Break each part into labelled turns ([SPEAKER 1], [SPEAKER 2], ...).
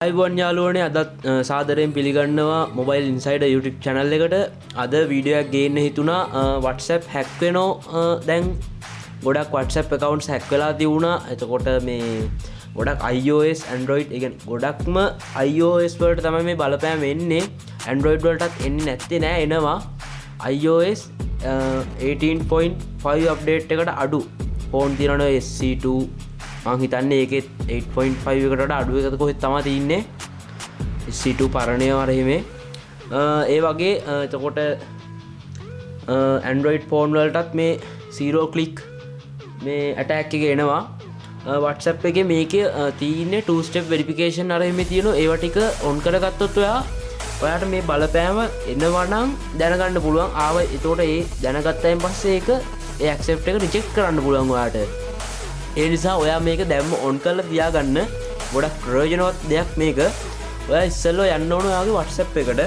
[SPEAKER 1] අයිබෝන් යාළුවනේ අදත් සාදරයෙන් පිළිගන්නවා මොබයිල් ඉන්සයිඩර් YouTube channel එකට. අද වීඩියෝ එකක් ගේන්න හිතුණා. WhatsApp hack වෙනෝ දැන් ගොඩක් WhatsApp accounts hack වෙලා තියුණා. එතකොට මේ ගොඩක් iOS Android ඒ කියන්නේ ගොඩක්ම iOS වලට තමයි මේ බලපෑම එන්නේ. Android වලටත් එන්නේ නැත්තේ නෑ එනවා. iOS 18.5 update එකට අඩු ෆෝන් තියෙනවා SC2 මං හිතන්නේ ඒකෙත් 8.5 එකට වඩා අඩු එකක කොහෙද තමයි තින්නේ SC2 පරණය වරෙහිමේ ඒ වගේ එතකොට Android phone වලටත් මේ zero click මේ attack එක එනවා WhatsApp එකේ මේකේ තියෙන්නේ two step verification අරෙහිමේ තියෙනවා ඒවා ටික on කරගත්තොත් ඔයාට මේ බලපෑම එනවා නම් දැනගන්න පුළුවන් ආව එතකොට ඒ දැනගත්තයින් පස්සේ ඒක ඒ accept එක reject කරන්න පුළුවන් ඔයාට ඒ නිසා ඔයා මේක දැම්ම ඔන් කරලා තියාගන්න ගොඩක් ප්‍රයෝජනවත් දෙයක් මේක. ඔයා ඉස්සෙල්ලා යන්න ඕන ඔයාගේ WhatsApp එකට.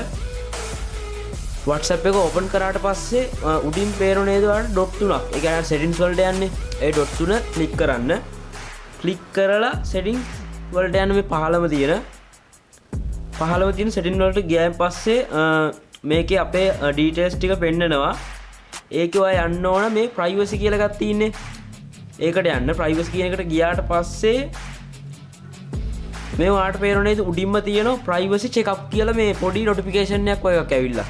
[SPEAKER 1] WhatsApp එක ඕපන් කරාට පස්සේ උඩින් පේන නේද ඔයාලට ඩොට් තුනක්. ඒ කියන්නේ settings වලට යන්නේ. ඒ ඩොට් තුන ක්ලික් කරන්න. ක්ලික් කරලා settings වලට යන්න මේ පහළම තියෙන settings වලට ගියාන් පස්සේ මේකේ අපේ details ටික පෙන්නනවා. ඒකේ ඔයා යන්න ඕන මේ privacy කියලා එකක් තියෙන්නේ. ඒකට යන්න privacy කියන එකට ගියාට පස්සේ මේ ඔයාලට පේනවා නේද උඩින්ම තියෙනවා privacy check up කියලා මේ පොඩි notification එකක් වගේ එකක් ඇවිල්ලා.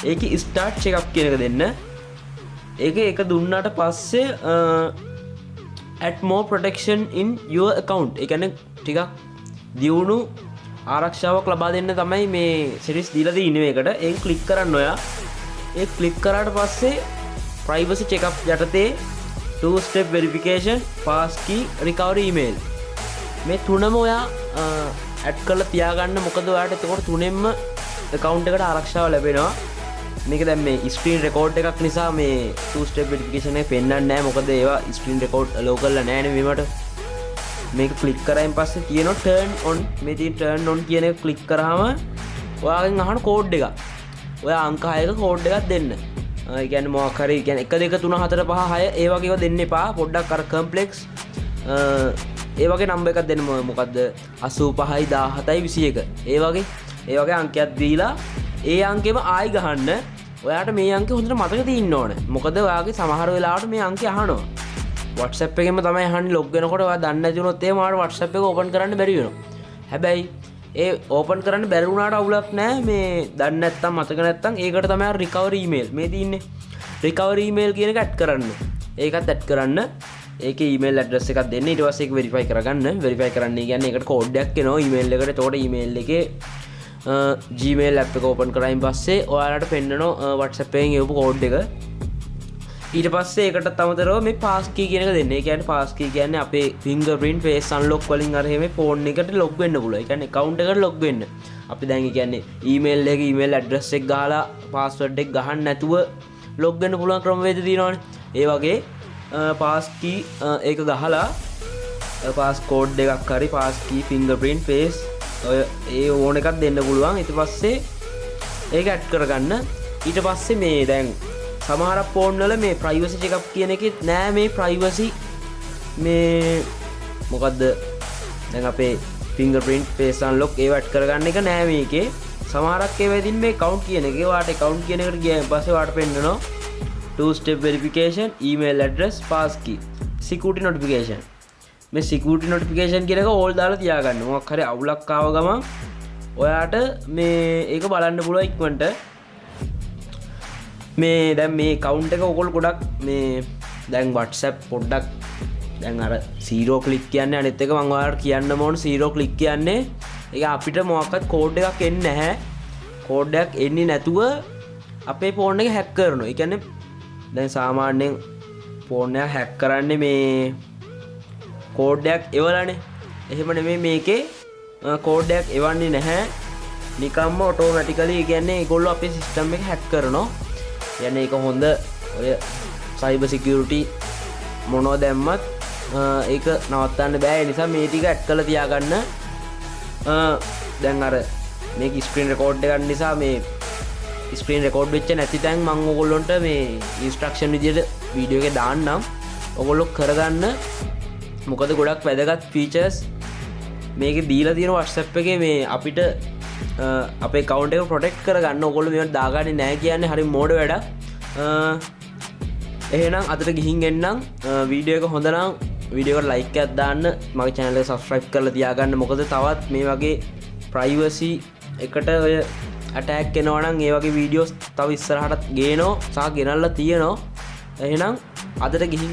[SPEAKER 1] ඒකේ start check up කියන එක දෙන්න. ඒක දුන්නාට පස්සේ add more protection in your account. ඒ කියන්නේ ටිකක් දියුණු ආරක්ෂාවක් ලබා දෙන්න තමයි මේ series දීලා තියෙන්නේ මේකට. ඒක ක්ලික් කරන්න ඔයා. ඒක ක්ලික් කරාට පස්සේ privacy check up යටතේ two step verification passkey recovery email මේ තුනම ඔයා ඇඩ් කරලා තියාගන්න. මොකද ඔයාට එතකොට තුනෙන්ම account එකට ආරක්ෂාව ලැබෙනවා. මේක දැන් මේ screen record එකක් නිසා මේ two step verification එක පෙන්වන්නේ නැහැ. මොකද ඒවා screen record allow කරලා නැහැ නේ මේවට. මේක ක්ලික් කරායින් පස්සේ තියෙනවා turn on. මේ තියෙන turn on කියන එක ක්ලික් කරාම ඔයාගෙන් අහන කෝඩ් එකක්. ඔයා අංක 6ක කෝඩ් එකක් දෙන්න. ඒ කියන්නේ මොකක් හරි කියන්නේ 1 2 3 4 5 6 ඒ වගේ ඒවා දෙන්න එපා. පොඩ්ඩක් අර කම්ප්ලෙක්ස් ඒ වගේ නම්බර් එකක් දෙන්න. මොකද්ද 85යි 17යි 21 ඒ වගේ අංකයක් දීලා ඒ අංකෙම ආයි ගහන්න. ඔයාට මේ අංකෙ හොඳට මතක තියෙන්න ඕන. මොකද ඔයාගේ සමහර වෙලාවට මේ අංකය අහනවා. WhatsApp එකෙන්ම තමයි අහන්නේ log වෙනකොට. ඔයා දන්නේ නැති වුණොත් එහෙම ඔයාට WhatsApp එක open කරන්න බැරි වෙනවා. හැබැයි ඒ ඕපන් කරන්න බැරි වුණාට අවුලක් නැහැ. මේ දන්නේ නැත්තම් මතක නැත්තම් ඒකට තමයි recovery email මේ තියෙන්නේ. recovery email කියන එක ඇඩ් කරන්න. ඒකත් ඇඩ් කරන්න. ඒකේ email address එකක් දෙන්න. ඊට පස්සේ ඒක verify කරගන්න. verify කරන්න කියන්නේ ඒකට කෝඩ් එකක් එනවා email එකට. එතකොට email එකේ Gmail app එක ඕපන් කරායින් පස්සේ ඔයාලට පෙන්නනවා WhatsApp එකෙන් එවපු කෝඩ් එක. ඊට පස්සේ ඒකට අමතරව මේ passkey කියන එක දෙන්න. ඒ කියන්නේ passkey කියන්නේ අපේ fingerprint face unlock වලින් අර එහෙම phone එකට log වෙන්න පුළුවන්. ඒ කියන්නේ account එකට log වෙන්න. අපි දැන් කියන්නේ email එක email address එක ගහලා password එක ගහන්න නැතුව log වෙන්න පුළුවන් ක්‍රමවේද තියෙනවානේ. ඒ වගේ passkey ඒක ගහලා passcode එකක් හරි passkey fingerprint face ඔය ඒ ඕන එකක් දෙන්න පුළුවන්. ඊට පස්සේ ඒක ඇඩ් කරගන්න. ඊට පස්සේ මේ දැන් සමහර ෆෝන් වල මේ privacy check up කියන එකෙත් නෑ මේ privacy මේ මොකද්ද දැන් අපේ fingerprint face unlock ඒව ඇඩ් කරගන්න එක නෑ මේකේ. සමහරක් ඒවා ඉතින් මේ account කියන එකේ වාට account කියන එකට ගියාන් පස්සේ වාට පෙන්නනවා two step verification email address passkey security notification. මේ security notification කියන එක all දාලා තියාගන්න. මොකක් හරි අවුලක් ආව ගමන් ඔයාට මේ ඒක බලන්න පුළුවන් ඉක්මනට. මේ දැන් මේ account එක ඔයගොල්ලෝ ගොඩක් මේ දැන් WhatsApp පොඩ්ඩක් දැන් අර zero click කියන්නේ අනිත් එක මම ඔයාලට කියන්න ඕන zero click කියන්නේ ඒක අපිට මොකක්වත් කෝඩ් එකක් එන්නේ නැහැ. කෝඩ් එකක් එන්නේ නැතුව අපේ ෆෝන් එක hack කරනවා. ඒ කියන්නේ දැන් සාමාන්‍යයෙන් ෆෝන් එක hack කරන්නේ මේ කෝඩ් එකක් එවලානේ. එහෙම නෙමෙයි මේකේ කෝඩ් එකක් එවන්නේ නැහැ. නිකම්ම ඔටෝමැටිකලි කියන්නේ ඒගොල්ලෝ අපේ සිස්ටම් එක hack කරනවා. යන්නේ ඒක හොඳ ඔය cyber security මොනෝ දැම්මත් ඒක නවත්තන්න බෑ. ඒ නිසා මේ ටික ඇඩ් කරලා තියාගන්න. දැන් අර මේක screen record එකක් නිසා මේ screen record වෙච්ච නැති තැන් මම ඔයගොල්ලන්ට මේ instruction විදියට වීඩියෝ එකේ දාන්නම්. ඔයගොල්ලෝ කරගන්න. මොකද ගොඩක් වැදගත් features මේක දීලා තියෙන WhatsApp එකේ මේ අපිට අපේ account එක protect කරගන්න ඕගොල්ලෝ මේවට දාගන්නේ නැහැ කියන්නේ හරි මෝඩ වැඩක්. එහෙනම් අදට ගිහින් එන්නම්. වීඩියෝ එක හොඳ නම් වීඩියෝ එකට like එකක් දාන්න, මගේ channel එක subscribe කරලා තියාගන්න. මොකද තවත් මේ වගේ privacy එකට ඔය attack එනවා නම් ඒ වගේ videos තව ඉස්සරහට ගේනවා සහ ගෙනල්ලා තියෙනවා. එහෙනම් අදට ගිහින්